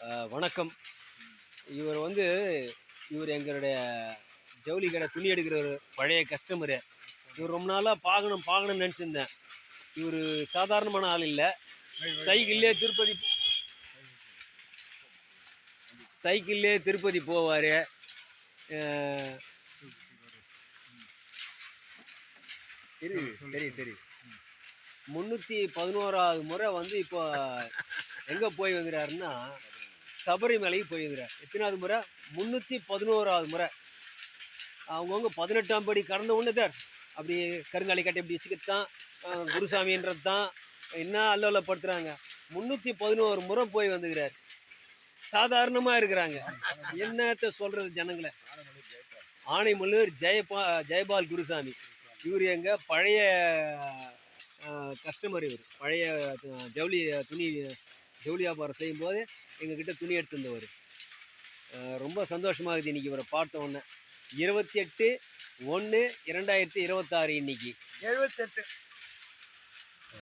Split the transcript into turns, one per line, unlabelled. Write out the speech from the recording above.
வணக்கம். இவர் வந்து இவர் எங்களுடைய ஜவுளி கடை துணி எடுக்கிற ஒரு பழைய கஸ்டமரு. இவர் ரொம்ப நாளாக பார்க்கணும்னு நினச்சிருந்தேன். இவர் சாதாரணமான ஆள் இல்லை. சைக்கிள்லே திருப்பதி போவார். தெரியும் 311வது முறை வந்து இப்போ எங்கே போய் வந்துடுறாருன்னா சபரிமலைக்கு போயிருக்கிறார். எத்தனாவது முறை? 311வது முறை. அவங்கவுங்க 18ஆம் படி கடந்த ஒன்று தான் அப்படி கருங்காலி கட்டை இப்படி வச்சுக்கிட்டு தான் குருசாமின்றது தான் என்ன அல்லப்படுத்துகிறாங்க. 311 முறை போய் வந்துக்கிறார். சாதாரணமாக இருக்கிறாங்க. என்னத்தை சொல்கிறது ஜனங்களை. ஆனைமல்லூர் ஜெயபால் குருசாமி. இவர் எங்கள் பழைய கஸ்டமர். இவர் பழைய துணி வியாபாரம் செய்யும்போது எங்ககிட்ட துணி எடுத்துருந்தவர். ரொம்ப சந்தோஷமாகுது இன்றைக்கி இவரை பார்த்த உடனே. 28/1/2026 இன்னைக்கு
78